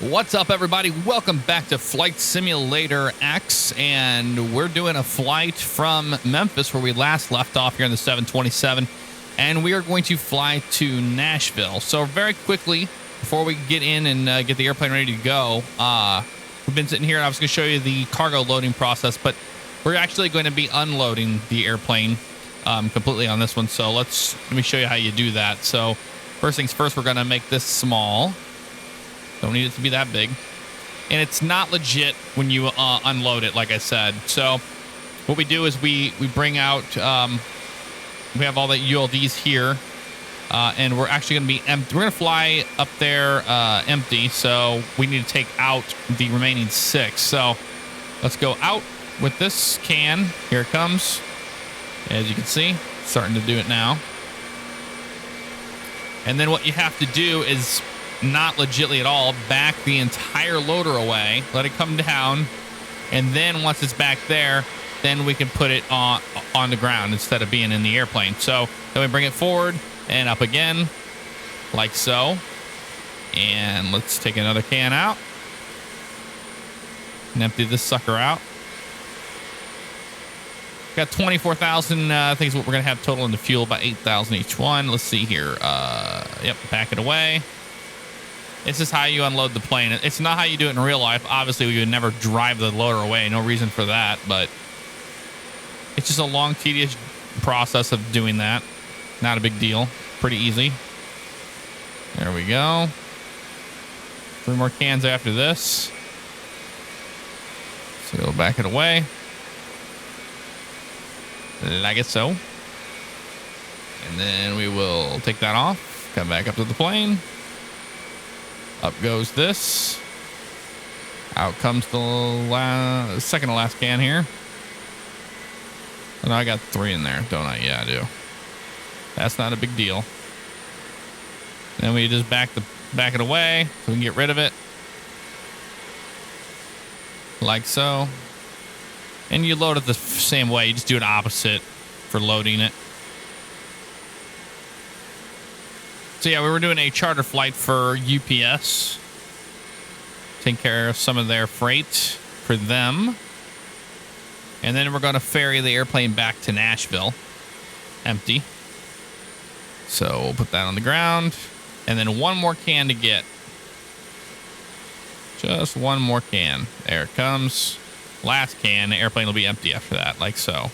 What's up, everybody? Welcome back to Flight Simulator X, and we're doing a flight from Memphis where we last left off here in the 727, and we are going to fly to Nashville. So very quickly, before we get in and get the airplane ready to go, we've been sitting here, and I was going to show you the cargo loading process, but we're actually going to be unloading the airplane completely on this one. So let me show you how you do that. So first things first, we're going to make this small. Don't need it to be that big. And it's not legit when you unload it, like I said. So what we do is we bring out, we have all the ULDs here, and we're actually going to be empty. We're going to fly up there empty, so we need to take out the remaining 6. So let's go out with this can. Here it comes. As you can see, starting to do it now. And then what you have to do is not legitly at all, back the entire loader away, let it come down, and then once it's back there, then we can put it on the ground instead of being in the airplane. So then we bring it forward and up again, like so. And let's take another can out and empty this sucker out. Got 24,000, I think is what we're going to have total in the fuel, about 8,000 each one. Let's see here. Yep, back it away. This is how you unload the plane. It's not how you do it in real life. Obviously, we would never drive the loader away. No reason for that, but it's just a long, tedious process of doing that. Not a big deal. Pretty easy. There we go. 3 more cans after this. So we'll back it away. Like it so. And then we will take that off. Come back up to the plane. Up goes this. Out comes the second to last can here. And I got 3 in there, don't I? Yeah, I do. That's not a big deal. Then we just back it away so we can get rid of it. Like so. And you load it the same way. You just do it opposite for loading it. So yeah, we were doing a charter flight for UPS. Take care of some of their freight for them. And then we're going to ferry the airplane back to Nashville. Empty. So we'll put that on the ground. And then 1 more can to get. Just 1 more can. There it comes. Last can. The airplane will be empty after that, like so.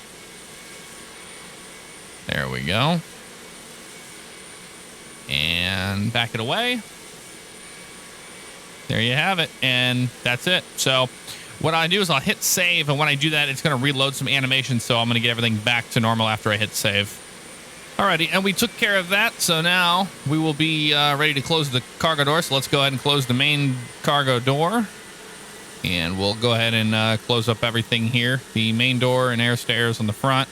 There we go. And back it away. There you have it. And that's it. So what I do is I'll hit save. And when I do that, it's going to reload some animation. So I'm going to get everything back to normal after I hit save. Alrighty. And we took care of that. So now we will be ready to close the cargo door. So let's go ahead and close the main cargo door. And we'll go ahead and close up everything here. The main door and air stairs on the front,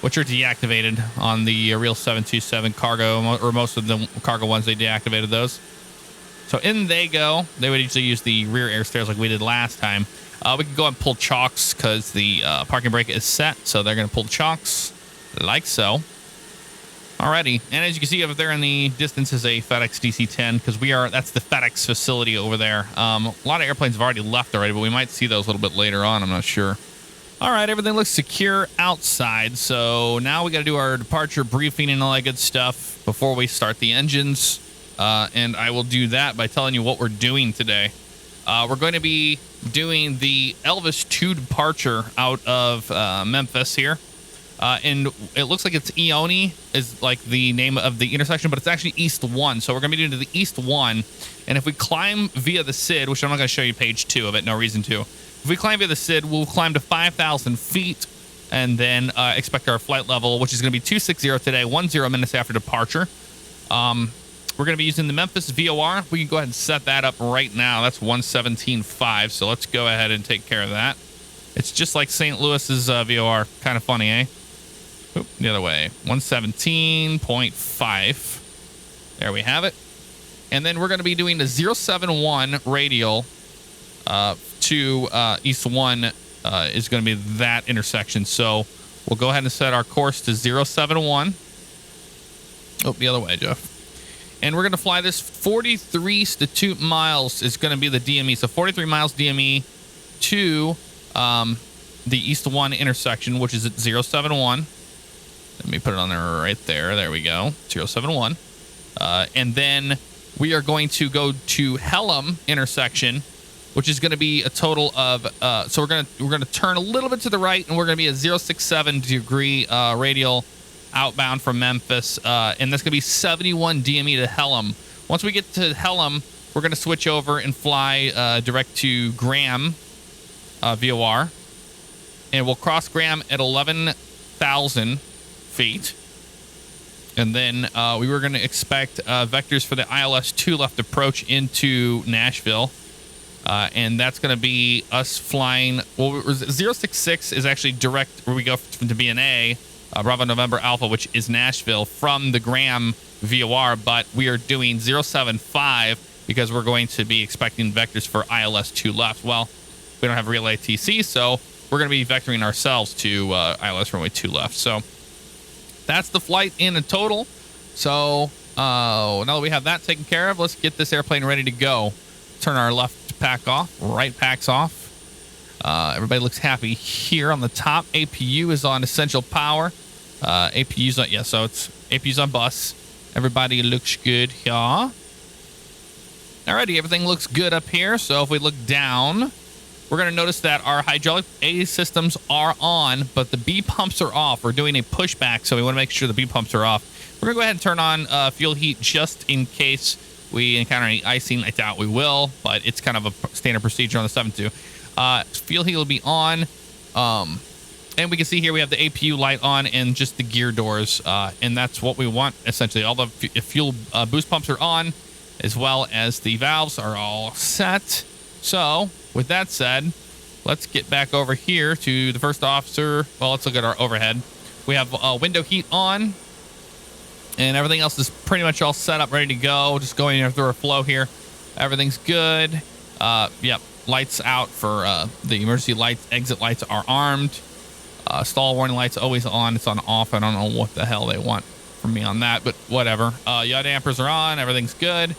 which are deactivated on the real 727 cargo, or most of the cargo ones, they deactivated those. So in they go. They would usually use the rear air stairs like we did last time. We can go and pull chocks because the parking brake is set. So they're going to pull the chocks like so. Alrighty. And as you can see over there in the distance is a FedEx DC-10 because that's the FedEx facility over there. A lot of airplanes have already left already, but we might see those a little bit later on. I'm not sure. All right, everything looks secure outside. So now we got to do our departure briefing and all that good stuff before we start the engines. And I will do that by telling you what we're doing today. We're going to be doing the Elvis 2 departure out of Memphis here. And it looks like it's Eone is like the name of the intersection, but it's actually East 1. So we're going to be doing the East 1. And if we climb via the SID, which I'm not going to show you page 2 of it, no reason to. If we climb via the SID, we'll climb to 5,000 feet and then expect our flight level, which is going to be 260 today, 10 minutes after departure. We're going to be using the Memphis VOR. We can go ahead and set that up right now. That's 117.5, so let's go ahead and take care of that. It's just like St. Louis's VOR. Kind of funny, eh? Oop, the other way. 117.5. There we have it. And then we're going to be doing the 071 radial to East 1 is going to be that intersection. So we'll go ahead and set our course to 071. Oh, the other way, Jeff. And we're going to fly this 43 miles is going to be the DME. So 43 miles DME to the East 1 intersection, which is at 071. Let me put it on there right there. There we go. 071. And then we are going to go to Helm intersection, which is going to be a total of so we're going to turn a little bit to the right, and we're going to be a 067 degree radial outbound from Memphis, and that's going to be 71 DME to Helm. Once we get to Helm, we're going to switch over and fly direct to Graham VOR, and we'll cross Graham at 11,000 feet. And then we were going to expect vectors for the ILS-2 left approach into Nashville. And that's going to be us flying. Well, 066 is actually direct where we go to BNA, Bravo November Alpha, which is Nashville from the Graham VOR. But we are doing 075 because we're going to be expecting vectors for ILS-2 left. Well, we don't have real ATC, so we're going to be vectoring ourselves to ILS runway 2 left. So that's the flight in a total. So now that we have that taken care of, let's get this airplane ready to go. Turn our left pack off, right pack's off. Everybody looks happy here on the top. APU is on essential power. APU's on, yeah, so it's APU's on bus. Everybody looks good here. Alrighty, everything looks good up here. So if we look down, we're going to notice that our hydraulic A systems are on, but the B pumps are off. We're doing a pushback, so we want to make sure the B pumps are off. We're going to go ahead and turn on fuel heat just in case we encounter any icing. I doubt we will, but it's kind of a standard procedure on the 7.2. Fuel heat will be on, and we can see here we have the APU light on and just the gear doors, and that's what we want, essentially. All the fuel boost pumps are on, as well as the valves are all set. So with that said, let's get back over here to the first officer. Well, let's look at our overhead. We have window heat on, and everything else is pretty much all set up, ready to go. Just going through our flow here. Everything's good. Yep, lights out for the emergency lights. Exit lights are armed. Stall warning lights always on. It's on off. I don't know what the hell they want from me on that, but whatever. Yaw dampers are on. Everything's good.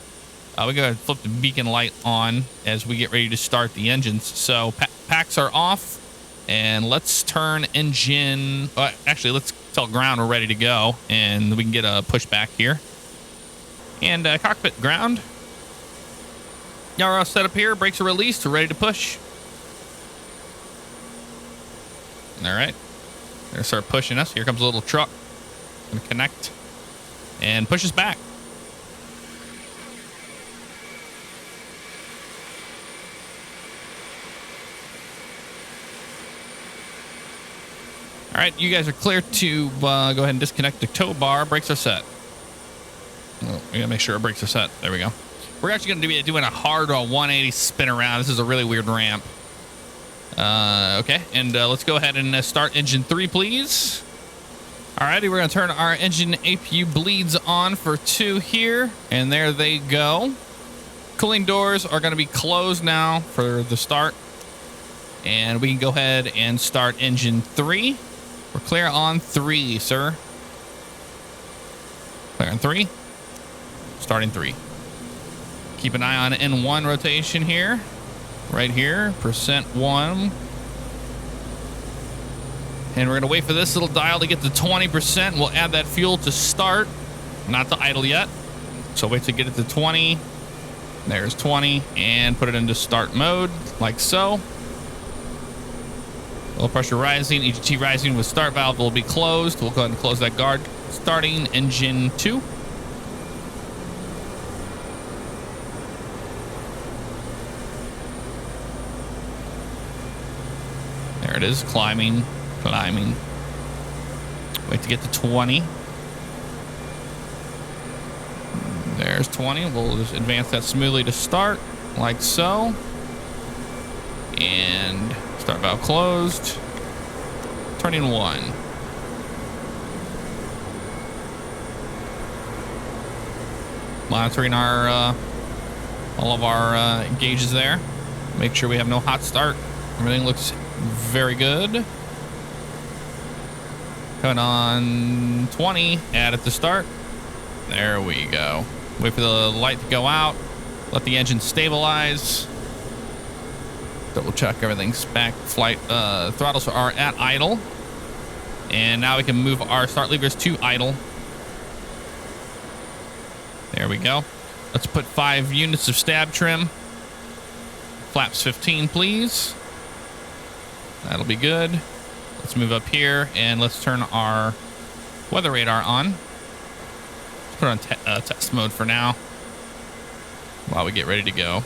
We go ahead and flip the beacon light on as we get ready to start the engines. So packs are off, and let's turn engine. Actually, let's tell ground we're ready to go, and we can get a pushback here. And cockpit ground. Y'all are all set up here. Brakes are released. We're ready to push. All right. They're gonna start pushing us. Here comes a little truck. Gonna connect and push us back. All right, you guys are clear to go ahead and disconnect the tow bar. Brakes are set. Oh, we gotta make sure our brakes are set. There we go. We're actually gonna be doing a hard 180 spin around. This is a really weird ramp. Okay, and let's go ahead and start engine 3, please. Alrighty, we're gonna turn our engine APU bleeds on for 2 here, and there they go. Cooling doors are gonna be closed now for the start, and we can go ahead and start engine 3. We're clear on 3, sir. Clear on 3. Starting 3. Keep an eye on N1 rotation here. Right here, %1. And we're going to wait for this little dial to get to 20%. We'll add that fuel to start, not to idle yet. So wait to get it to 20. There's 20, and put it into start mode, like so. Low pressure rising, EGT rising with start valve will be closed. We'll go ahead and close that guard. Starting engine 2. There it is, climbing. Wait to get to 20. There's 20. We'll just advance that smoothly to start, like so. And start valve closed. Turning 1. Monitoring our all of our gauges there. Make sure we have no hot start. Everything looks very good. Coming on 20. Add it to start. There we go. Wait for the light to go out. Let the engine stabilize. Double check everything's back. Flight throttles are at idle. And now we can move our start levers to idle. There we go. Let's put 5 units of stab trim. Flaps 15, please. That'll be good. Let's move up here and let's turn our weather radar on. Let's put it on test mode for now while we get ready to go.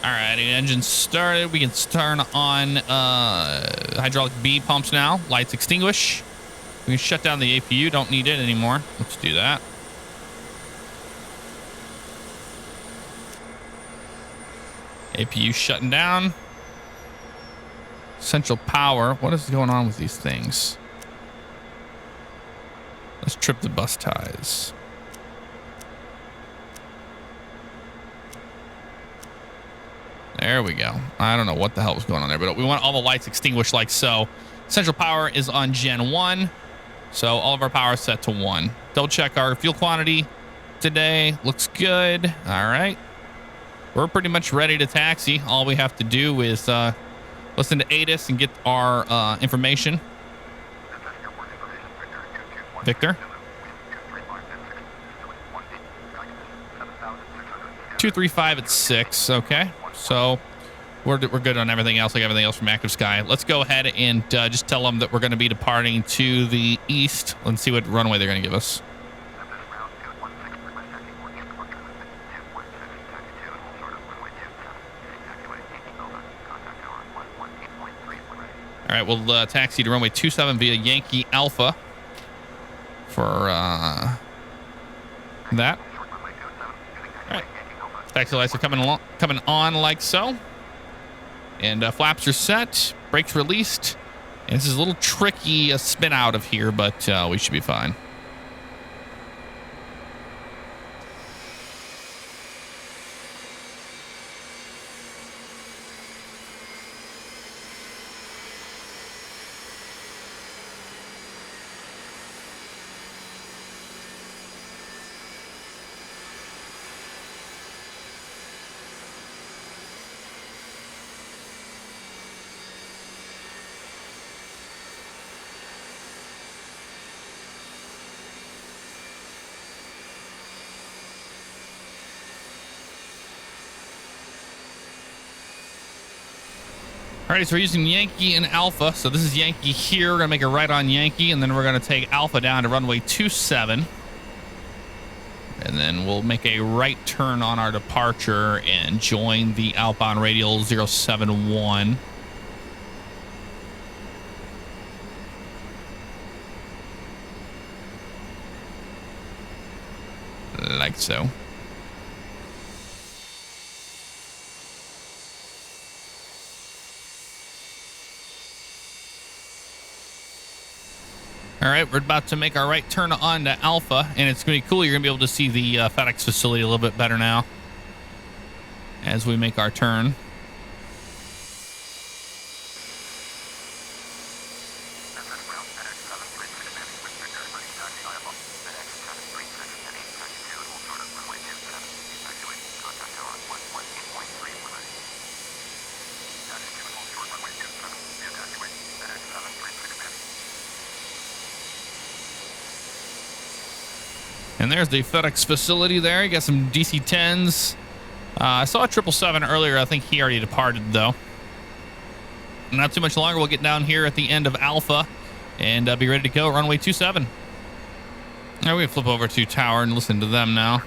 Alrighty, engine started. We can turn on hydraulic B pumps now. Lights extinguish. We can shut down the APU. Don't need it anymore. Let's do that. APU shutting down. Central power. What is going on with these things? Let's trip the bus ties. There we go. I don't know what the hell was going on there, but we want all the lights extinguished like so. Central power is on Gen 1. So all of our power is set to 1. Double check our fuel quantity today. Looks good. All right. We're pretty much ready to taxi. All we have to do is listen to ATIS and get our information. Victor. 235 at 6. Okay. So we're good on everything else, like everything else from Active Sky. Let's go ahead and just tell them that we're going to be departing to the east. Let's see what runway they're going to give us. All right, we'll taxi to runway 27 via Yankee Alpha for that. All right, taxi lights are coming on like so, and flaps are set, brakes released, and this is a little tricky spin out of here, but we should be fine. All right, so we're using Yankee and Alpha. So this is Yankee here. We're going to make a right on Yankee, and then we're going to take Alpha down to runway 27. And then we'll make a right turn on our departure and join the outbound radial 071. Like so. All right, we're about to make our right turn on to Alpha, and it's going to be cool. You're going to be able to see the FedEx facility a little bit better now as we make our turn. And there's the FedEx facility there. You got some DC-10s. I saw a 777 earlier. I think he already departed, though. Not too much longer. We'll get down here at the end of Alpha and be ready to go. Runway 27. All right, we can flip over to Tower and listen to them now.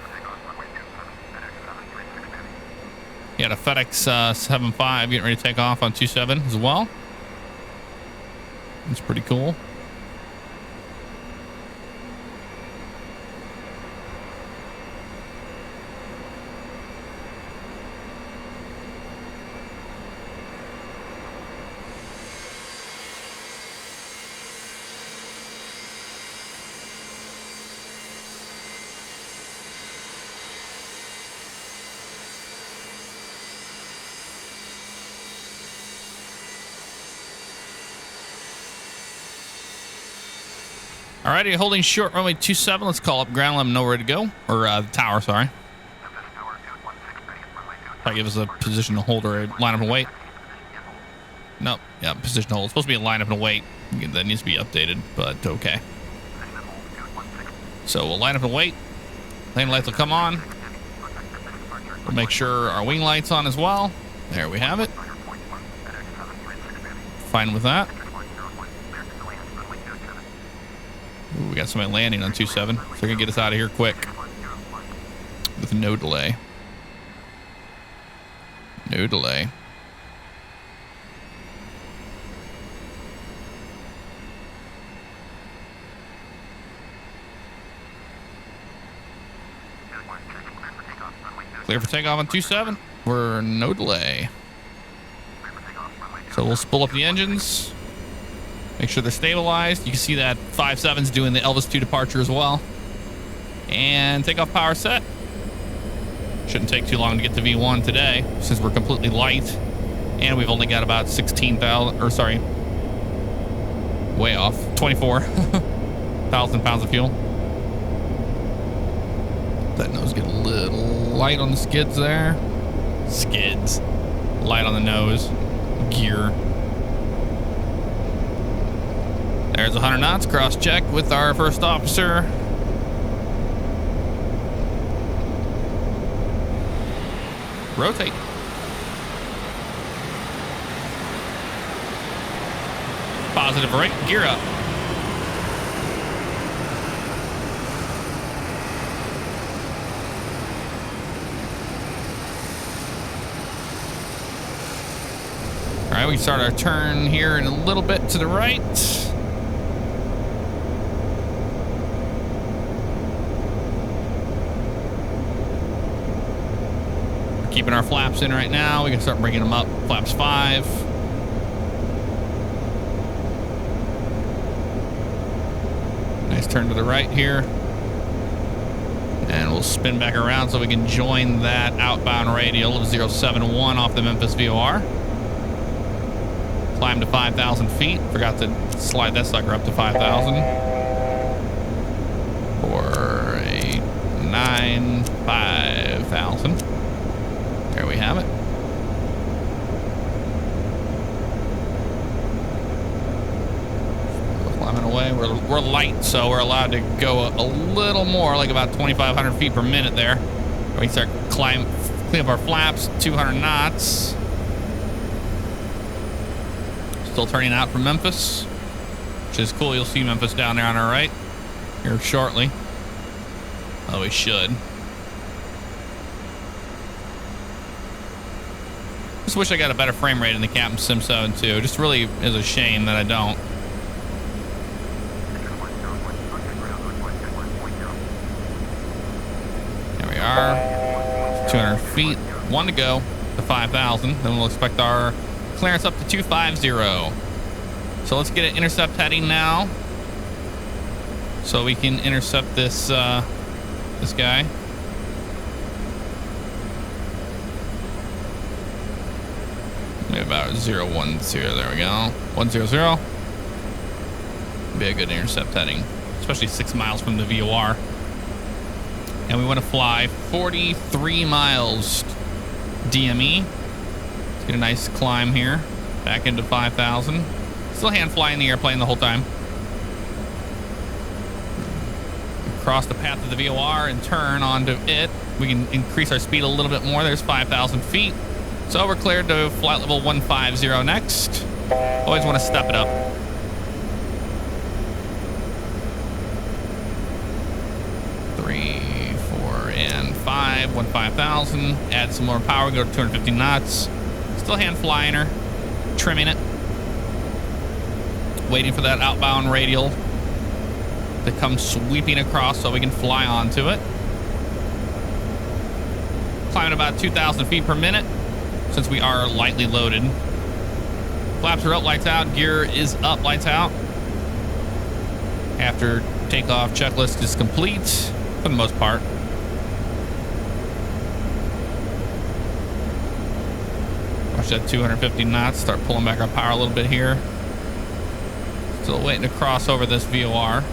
You got a FedEx 75 getting ready to take off on 27 as well. It's pretty cool. Alrighty, holding short runway 27. Let's call up ground, let them know where to go. Or the tower, sorry. Probably give us a position to hold or line up and wait. Nope. Yeah, position to hold. It's supposed to be a line up and wait. That needs to be updated, but okay. So we'll line up and wait. Landing lights will come on. We'll make sure our wing light's on as well. There we have it. Fine with that. Ooh, we got somebody landing on 27, so they're gonna get us out of here quick with no delay. No delay. Clear for takeoff on 27. We're no delay. So we'll spool up the engines. Make sure they're stabilized. You can see that 5.7's doing the Elvis 2 departure as well. And takeoff power set. Shouldn't take too long to get to V1 today since we're completely light. And we've only got about 16,000, or sorry, way off, 24,000 pounds of fuel. That nose get a little light on the skids there. Skids. Light on the nose. Gear. There's 100 knots. Cross check with our first officer. Rotate. Positive right. Gear up. All right, we can start our turn here in a little bit to the right. We're keeping our flaps in right now. We can start bringing them up. Flaps 5. Nice turn to the right here. And we'll spin back around so we can join that outbound radial of 071 off the Memphis VOR. Climb to 5,000 feet. Forgot to slide that sucker up to 5,000. 5,000. There we have it. Climbing away. We're light, so we're allowed to go a little more, like about 2,500 feet per minute there. We start clean up our flaps, 200 knots. Still turning out from Memphis, which is cool. You'll see Memphis down there on our right here shortly. Oh, we should. Just wish I got a better frame rate in the Captain Sim 7 too. Just really is a shame that I don't. There we are. 200 feet. 1 to go to 5,000. Then we'll expect our clearance up to 250. So let's get an intercept heading now, so we can intercept this this guy. Maybe about 010. There we go. 100. Be a good intercept heading, especially 6 miles from the VOR. And we want to fly 43 miles DME. Get a nice climb here, back into 5,000. Still hand flying the airplane the whole time. Cross the path of the VOR and turn onto it. We can increase our speed a little bit more. There's 5,000 feet. So we're cleared to flight level 150 next. Always want to step it up. Three, 4, and 5. 15,000. Add some more power. Go to 250 knots. Still hand flying her, trimming it, waiting for that outbound radial to come sweeping across so we can fly onto it. Climbing about 2,000 feet per minute since we are lightly loaded. Flaps are up, lights out. Gear is up, lights out. After takeoff checklist is complete for the most part. Watch that 250 knots. Start pulling back our power a little bit here. Still waiting to cross over this VOR.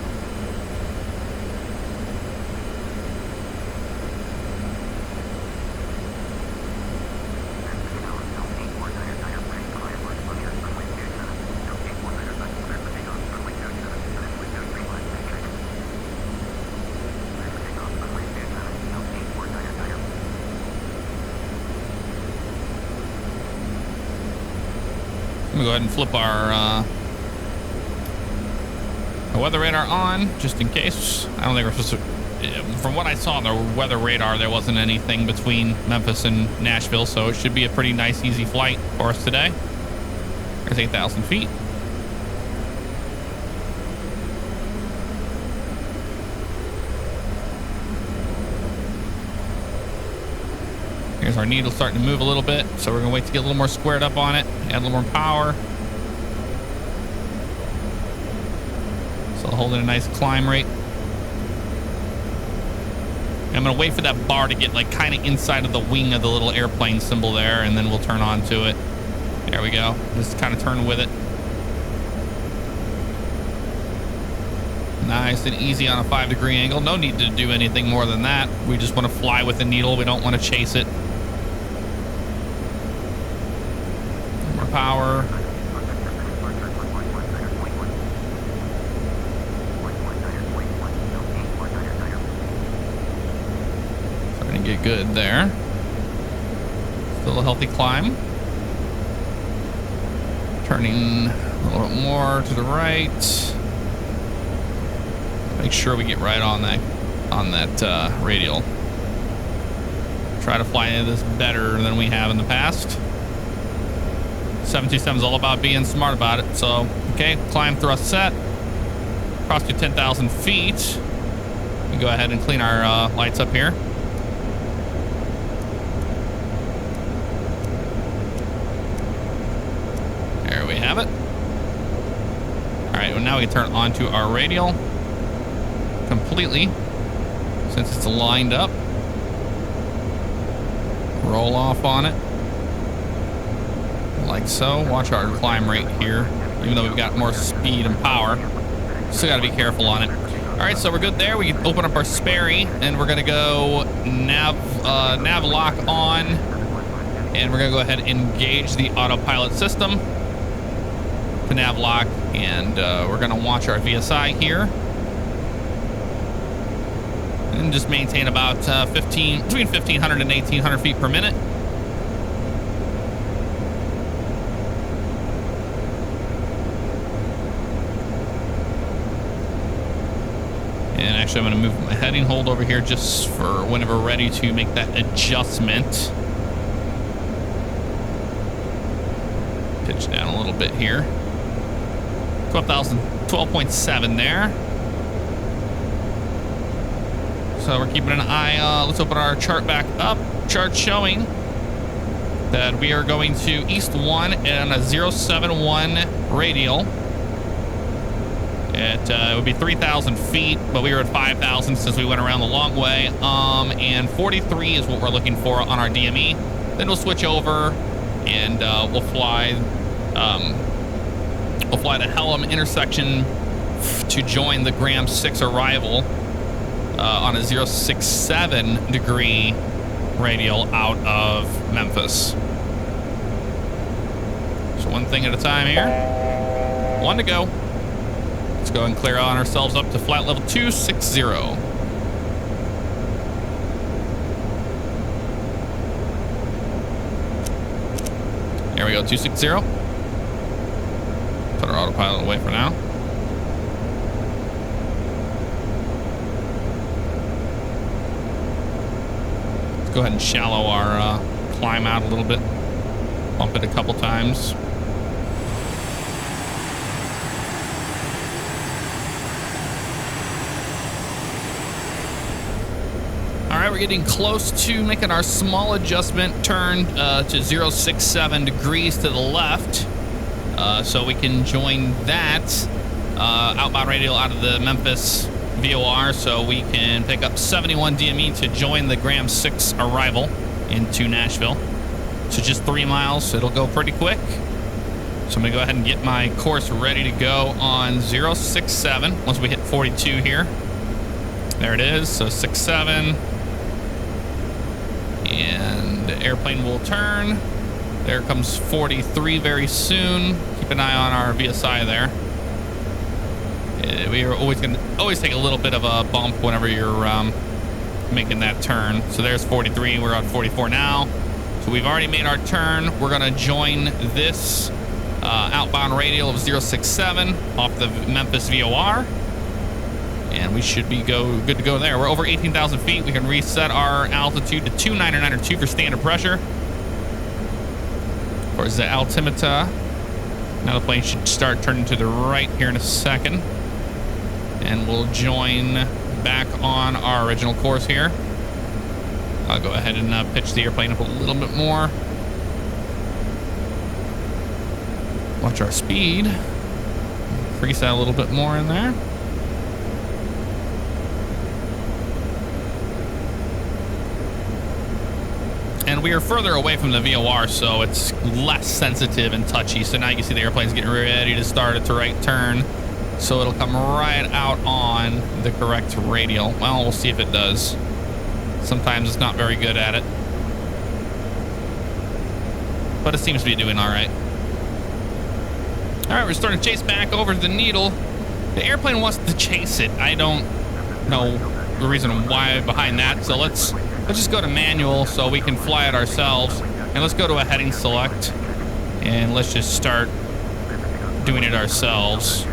me go ahead and flip our weather radar on, just in case. I don't think we're supposed to... From what I saw on the weather radar, there wasn't anything between Memphis and Nashville, so it should be a pretty nice, easy flight for us today. There's 8,000 feet. Here's our needle starting to move a little bit, so we're going to wait to get a little more squared up on it, add a little more power. So holding a nice climb rate. I'm going to wait for that bar to get like kind of inside of the wing of the little airplane symbol there, and then we'll turn on to it. There we go. Just kind of turn with it. Nice and easy on a 5-degree angle. No need to do anything more than that. We just want to fly with the needle. We don't want to chase it. More power. Starting to get good there. Still a healthy climb. Turning a little bit more to the right. Make sure we get right on that radial. Try to fly this better than we have in the past. 727 is all about being smart about it. So, okay, climb thrust set. Cross to 10,000 feet. We go ahead and clean our lights up here. There we have it. All right, well now we can turn on to our radial completely, since it's lined up. Roll off on it like so. Watch our climb rate here. Even though we've got more speed and power, still got to be careful on it. All right, so we're good there. We can open up our Sperry, and we're gonna go nav lock on, and we're gonna go ahead and engage the autopilot system to nav lock, and we're gonna watch our VSI here. And just maintain about between 1,500 and 1,800 feet per minute. And actually, I'm going to move my heading hold over here just for whenever we're ready to make that adjustment. Pitch down a little bit here. 12.7 there. So we're keeping an eye. Let's open our chart back up. Chart showing that we are going to east 1 and a 071 radial. It would be 3,000 feet, but we were at 5,000 since we went around the long way. And 43 is what we're looking for on our DME. Then we'll switch over and we'll fly the Helm intersection to join the Graham 6 arrival. On a 067 degree radial out of Memphis. So one thing at a time here. One to go. Let's go and clear on ourselves up to flight level 260. There we go, 260. Put our autopilot away for now. Go ahead and shallow our climb out a little bit. Bump it a couple times. All right, we're getting close to making our small adjustment turn to 067 degrees to the left. So we can join that outbound radial out of the Memphis VOR, so we can pick up 71 DME to join the Graham 6 arrival into Nashville. So just 3 miles, it'll go pretty quick. So I'm gonna go ahead and get my course ready to go on 067 once we hit 42 here. There it is, so 67. And the airplane will turn. There comes 43 very soon. Keep an eye on our VSI there. We are always take a little bit of a bump whenever you're making that turn. So there's 43. We're on 44 now. So we've already made our turn. We're going to join this outbound radial of 067 off the Memphis VOR. And we should be good to go there. We're over 18,000 feet. We can reset our altitude to 299.2 for standard pressure. Of course, the altimeter. Now the plane should start turning to the right here in a second. And we'll join back on our original course here. I'll go ahead and pitch the airplane up a little bit more. Watch our speed. Increase that a little bit more in there. And we are further away from the VOR, so it's less sensitive and touchy. So now you can see the airplane's getting ready to start its right turn. So it'll come right out on the correct radial. Well, we'll see if it does. Sometimes it's not very good at it. But it seems to be doing all right. All right, we're starting to chase back over the needle. The airplane wants to chase it. I don't know the reason why behind that. So let's just go to manual so we can fly it ourselves. And let's go to a heading select. And let's just start doing it ourselves.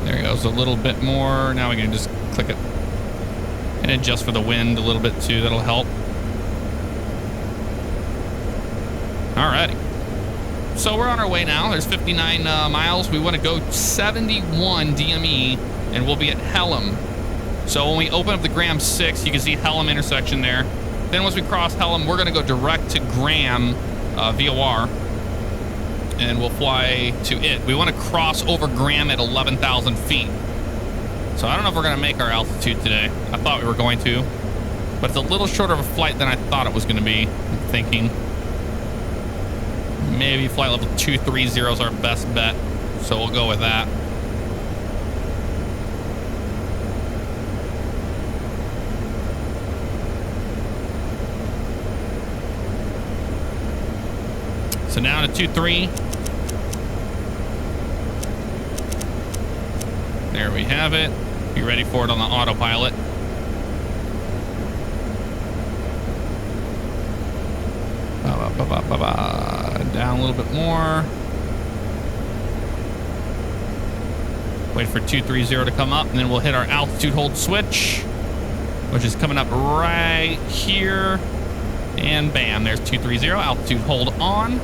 There it goes, a little bit more. Now we can just click it and adjust for the wind a little bit too. That'll help. Alrighty. So we're on our way now. There's 59 miles. We want to go 71 DME, and we'll be at Helm. So when we open up the Graham 6, you can see Helm intersection there. Then once we cross Helm, we're going to go direct to Graham VOR, and we'll fly to it. We want to cross over Graham at 11,000 feet. So I don't know if we're going to make our altitude today. I thought we were going to, but it's a little shorter of a flight than I thought it was going to be. I'm thinking maybe flight level 230 is our best bet, so we'll go with that. So down to 2.3. There we have it. Be ready for it on the autopilot. Down a little bit more. Wait for 230 to come up, and then we'll hit our altitude hold switch, which is coming up right here. And bam, there's 230. Altitude hold on.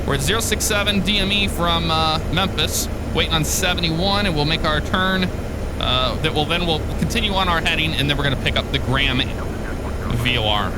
We're at 067 DME from Memphis, waiting on 71, and we'll make our turn. We'll continue on our heading, and then we're going to pick up the Graham VOR.